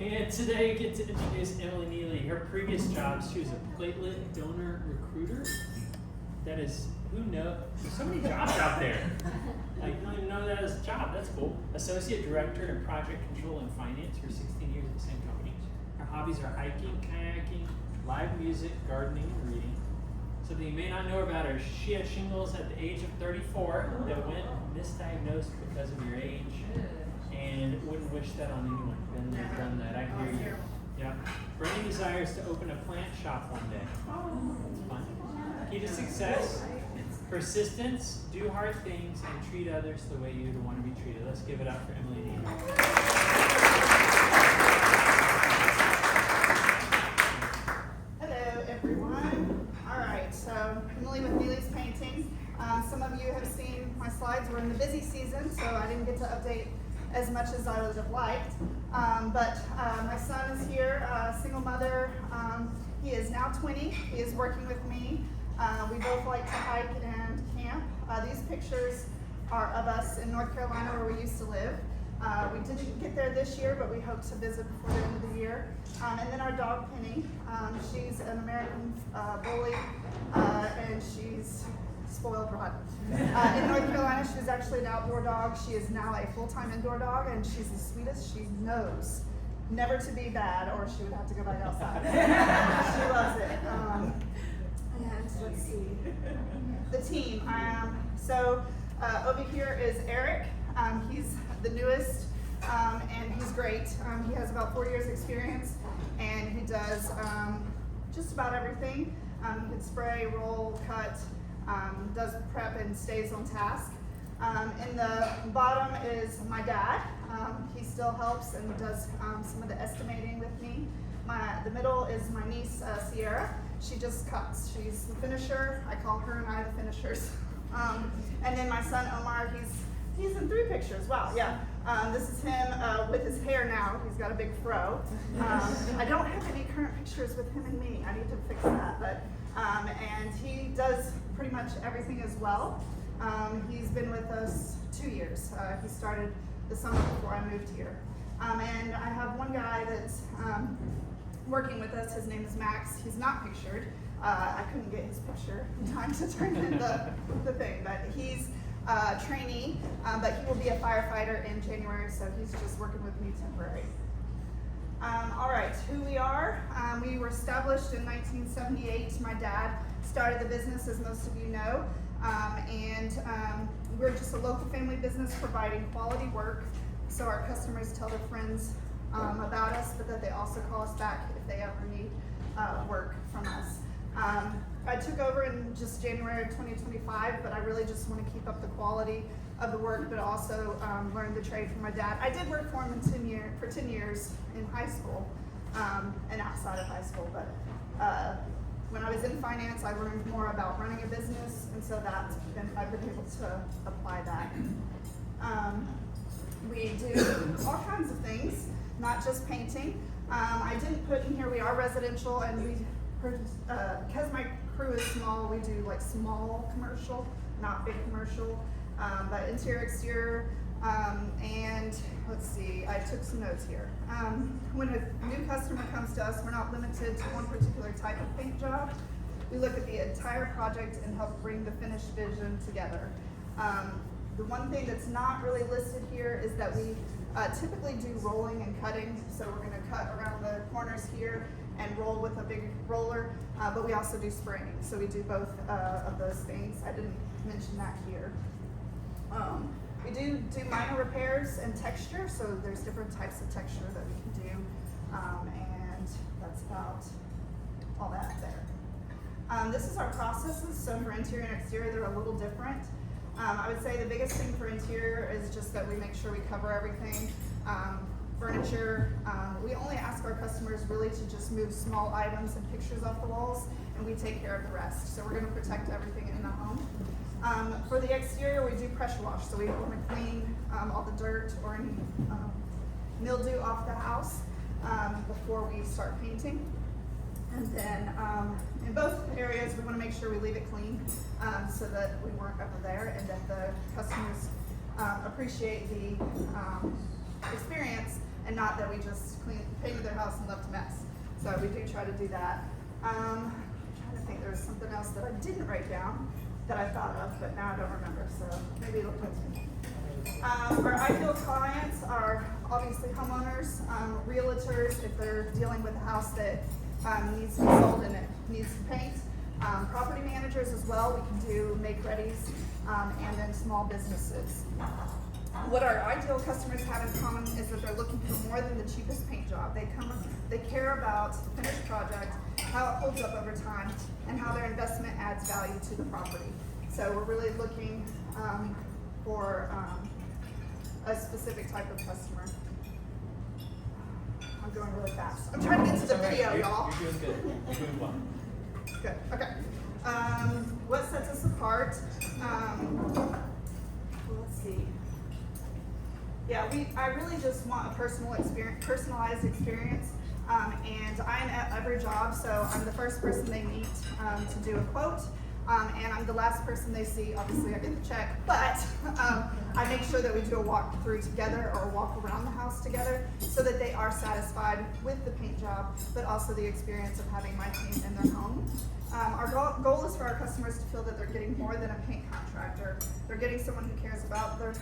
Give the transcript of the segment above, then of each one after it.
And today I get to introduce Emily Neely. Her previous jobs, she was a platelet donor recruiter. That is, who knows? There's so many jobs out there. Like, you don't even know that as a job. That's cool. Associate Director in Project Control and Finance for 16 years at the same company. Her hobbies are hiking, kayaking, live music, gardening, and reading. Something you may not know about her, she had shingles at the age of 34 that went misdiagnosed because of your age. And wouldn't wish that on anyone. Been there, done that. I hear you. Yeah. Bernie desires to open a plant shop one day. It's fun. Key to success: persistence, do hard things, and treat others the way you'd want to be treated. Let's give it up for Emily Neely. Hello, everyone. All right, so Emily with Neely's Painting. Some of you have seen my slides. We're in the busy season, so I didn't get to update as much as I would have liked. But my son is here, single mother. He is now 20. He is working with me. We both like to hike and camp. These pictures are of us in North Carolina where we used to live. We didn't get there this year, but we hope to visit before the end of the year. And then our dog, Penny. She's an American bully, and she's spoiled rotten. In North Carolina, she was actually an outdoor dog. She is now a full-time indoor dog, and she's the sweetest. She knows never to be bad, or she would have to go back outside. She loves it. And let's see, the team. So over here is Eric. He's the newest, and he's great. He has about 4 years experience, and he does just about everything. He can spray, roll, cut, does prep and stays on task. In the bottom is my dad. He still helps and does some of the estimating with me. The middle is my niece, Sierra. She just cuts. She's the finisher. I call her and I the finishers. And then my son, Omar, he's in 3 pictures. Wow, yeah. This is him with his hair now. He's got a big fro. I don't have any current pictures with him and me. I need to fix that. But and he does pretty much everything as well. He's been with us 2 years. He started the summer before I moved here. And I have one guy that's working with us. His name is Max. He's not pictured. I couldn't get his picture in time to turn in the thing, but he's a trainee, but he will be a firefighter in January, so he's just working with me temporary. All right, who we are. We were established in 1978. My dad started the business, as most of you know, and we're just a local family business providing quality work, so our customers tell their friends about us, but that they also call us back if they ever need work from us. I took over in just January of 2025, but I really just want to keep up the quality of the work, but also learn the trade from my dad. I did work for him for 10 years in high school and outside of high school, but when I was in finance, I learned more about running a business, and so I've been able to apply that. We do all kinds of things, not just painting. I didn't put in here, we are residential, and because my crew is small, we do like small commercial, not big commercial, but interior, exterior, and let's see, I took some notes here. When a new customer comes to us, we're not limited to one particular type of paint job. We look at the entire project and help bring the finished vision together. The one thing that's not really listed here is that we typically do rolling and cutting, so we're going to cut around the corners here and roll with a big roller, but we also do spraying, so we do both of those things. I didn't mention that here. We do minor repairs and texture, so there's different types of texture that we can do, and that's about all that there. This is our processes, so for interior and exterior, they're a little different. I would say the biggest thing for interior is just that we make sure we cover everything. Furniture, we only ask our customers really to just move small items and pictures off the walls, and we take care of the rest. So we're going to protect everything in the home. For the exterior, we do pressure wash, so we want to clean all the dirt or any mildew off the house before we start painting. And then in both areas, we want to make sure we leave it clean so that we work over there and that the customers appreciate the experience and not that we just painted their house and left a mess. So we do try to do that. I'm trying to think, there was something else that I didn't write down that I thought of, but now I don't remember, so maybe it'll come to me. Our ideal clients are obviously homeowners, realtors if they're dealing with a house that needs to be sold and it needs some paint. Property managers as well, we can do make-readies, and then small businesses. What our ideal customers have in common is that they're looking for more than the cheapest paint job. They care about the finished project, how it holds up over time, and how their investment adds value to the property. So we're really looking for a specific type of customer. I'm going really fast. I'm trying to get to the video, y'all. You're doing good. You're doing well. Good, okay. What sets us apart? Let's see. Yeah, I really just want a personalized experience, and I'm at every job, so I'm the first person they meet to do a quote, and I'm the last person they see. Obviously, I get the check, but I make sure that we do a walkthrough together or a walk around the house together so that they are satisfied with the paint job, but also the experience of having my paint in their home. Our goal is for our customers to feel that they're getting more than a paint contractor. They're getting someone who cares about their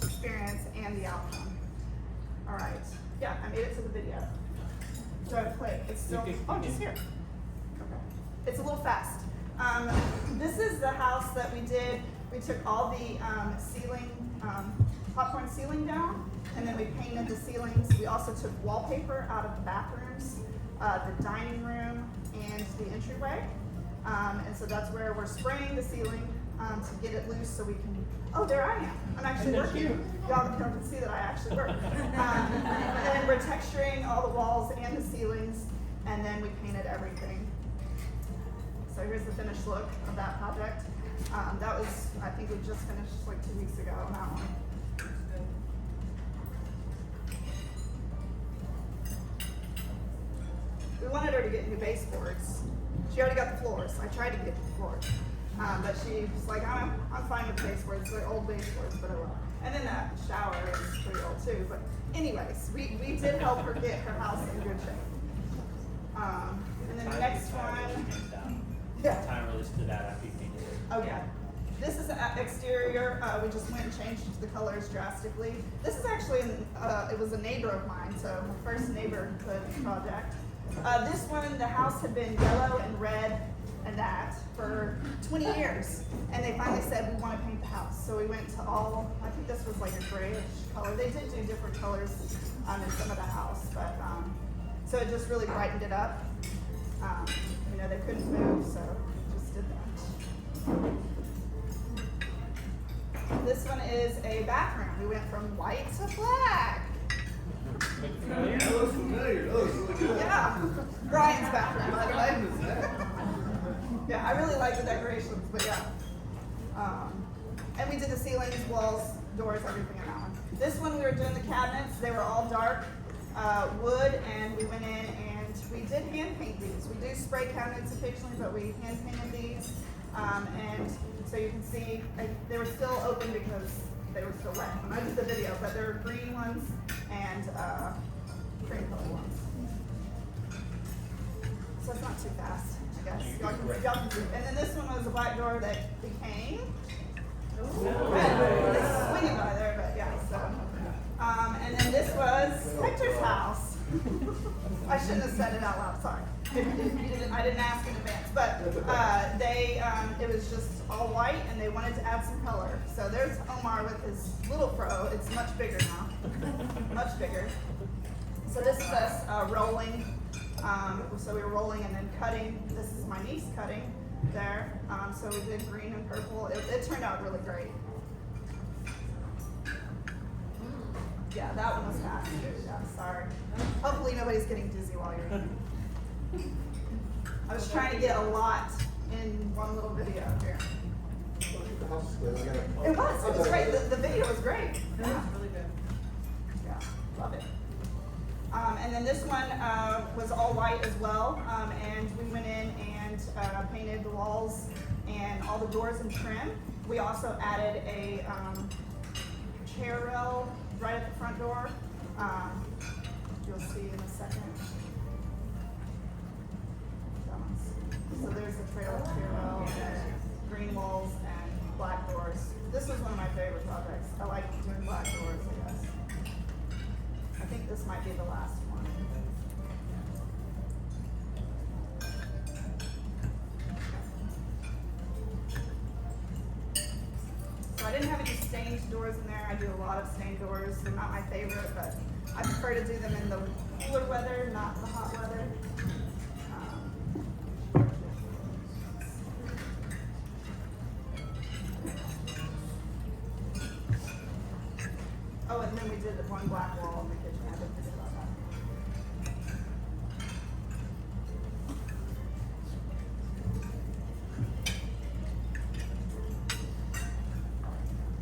experience and the outcome. All right. Yeah, I made it to the video. Do I play? It's still, oh, just here. Okay. It's a little fast. This is the house that we did. We took all the ceiling, popcorn ceiling down, and then we painted the ceilings. We also took wallpaper out of the bathrooms, the dining room, and the entryway. And so that's where we're spraying the ceiling to get it loose so we can, oh, there I am. I'm actually working. Y'all can see that I actually work. And then we're texturing all the walls and the ceilings, and then we painted everything. So here's the finished look of that project. That was, I think we just finished like 2 weeks ago on that one. We wanted her to get new baseboards. She already got the floors. I tried to get the floors. But she was like, I'm fine with baseboards. They're old baseboards, but I will. And then that shower is pretty old too. But anyways, we did help her get her house in good shape. And then the next one. Yeah. Time really stood out after you painted it. Oh yeah. This is the exterior. We just went and changed the colors drastically. This is actually, it was a neighbor of mine, so my first neighborhood project. This one, the house had been yellow and red and that for 20 years. And they finally said, we want to paint the house. So we went to all, I think this was like a grayish color. They did do different colors in some of the house, but so it just really brightened it up. You know, they couldn't move, so just did that. This one is a bathroom. We went from white to black. That looks familiar. That looks really good. Yeah, Brian's bathroom, by the way. Yeah, I really like the decorations, but yeah. And we did the ceilings, walls, doors, everything in that one. This one we were doing the cabinets. They were all dark wood, and we went in and we did hand paint these. We do spray cabinets occasionally, but we hand painted these. And so you can see they were still open because they were still wet when I did the video, but there were green ones and cream color ones. So it's not too fast, I guess. Y'all can see. And then this one was a black door that became red. It's swinging by there, but yeah. So, and then this was Hector's house. I shouldn't have said it out loud. Sorry. I didn't ask in advance, but it was just all white, and they wanted to add some color. So there's Omar with his little fro. It's much bigger now, much bigger. So this is us rolling. So we were rolling and then cutting. This is my niece cutting there. So we did green and purple. It turned out really great. Yeah, that one was fast. Yeah, sorry. Hopefully nobody's getting dizzy while you're eating. I was trying to get a lot in one little video here. It was great. The video was great. Yeah. Really good. Yeah, love it. And then this one was all white as well, and we went in and painted the walls and all the doors and trim. We also added a chair rail right at the front door, You'll see in a second. So there's the trailer stairwell and green walls and black doors. This was one of my favorite projects. I like doing black doors, I guess. I think this might be the last one. So I didn't have any stained doors in there. I do a lot of stained doors. They're not my favorite, but I prefer to do them in the cooler weather, not the hot weather. Oh, and then we did the one black wall in the kitchen. I didn't forget about that.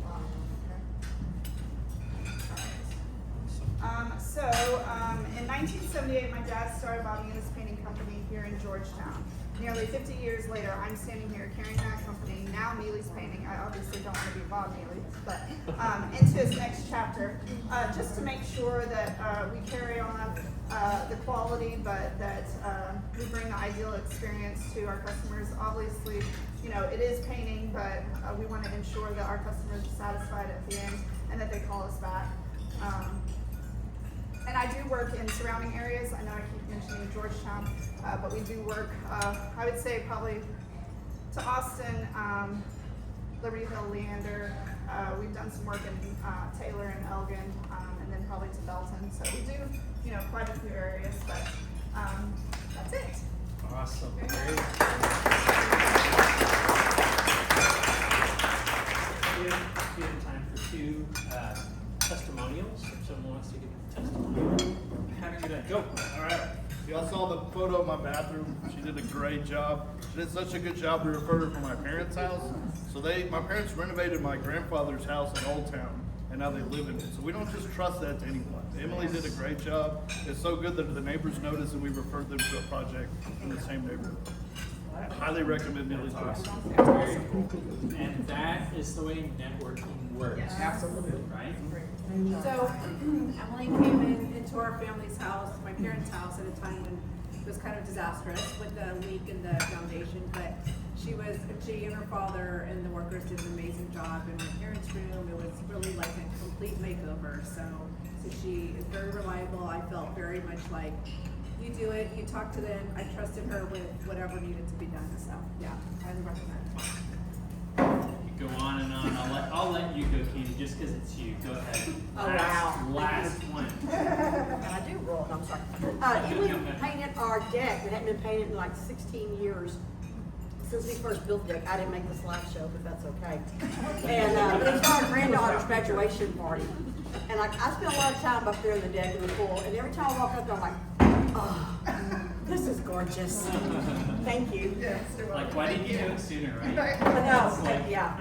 Wow, okay. In 1978, my dad started Bob Eunice Painting Company here in Georgetown. Nearly 50 years later, I'm standing here carrying that company, now Neely's Painting. I obviously don't want to be Bob Neely, but into his next chapter, just to make sure that we carry on the quality, but that we bring the ideal experience to our customers. Obviously, you know, it is painting, but we want to ensure that our customers are satisfied at the end and that they call us back. And I do work in surrounding areas. I know I keep mentioning Georgetown, but we do work, I would say probably to Austin, Liberty Hill, Leander. We've done some work in Taylor and Elgin, and then probably to Belton. So we do, you know, quite a few areas, but that's it. Awesome. Very Great. We have time for two testimonials. If someone wants to give a testimonial, happy to go. All right. Y'all saw the photo of my bathroom. She did a great job. She did such a good job. We referred her from my parents' house. So my parents renovated my grandfather's house in Old Town, and now they live in it. So we don't just trust that to anyone. Emily did a great job. It's so good that the neighbors noticed, and we referred them to a project in the same neighborhood. I highly recommend Neely's place. Very cool. And that is the way networking works. Yes. Absolutely. Right? So Emily came into our family's house, my parents' house, at a time when it was kind of disastrous with the leak in the foundation. But she and her father and the workers did an amazing job in my parents' room. It was really like a complete makeover. So she is very reliable. I felt very much like you do it, you talk to them. I trusted her with whatever needed to be done. So yeah, highly recommend. You go on and on. I'll let you go, Katie, just because it's you. Go ahead. Oh, wow. Last one. And I do roll, I'm sorry. Emily painted our deck. It hadn't been painted in like 16 years since we first built the deck. I didn't make the slideshow, but that's okay. And it was for our granddaughter's graduation party. And like I spent a lot of time up there in the deck in the pool, and every time I walk up there, I'm like, oh, this is gorgeous. Thank you. Yes, Like, why didn't you do it sooner, right? Right. I know, It's like, yeah.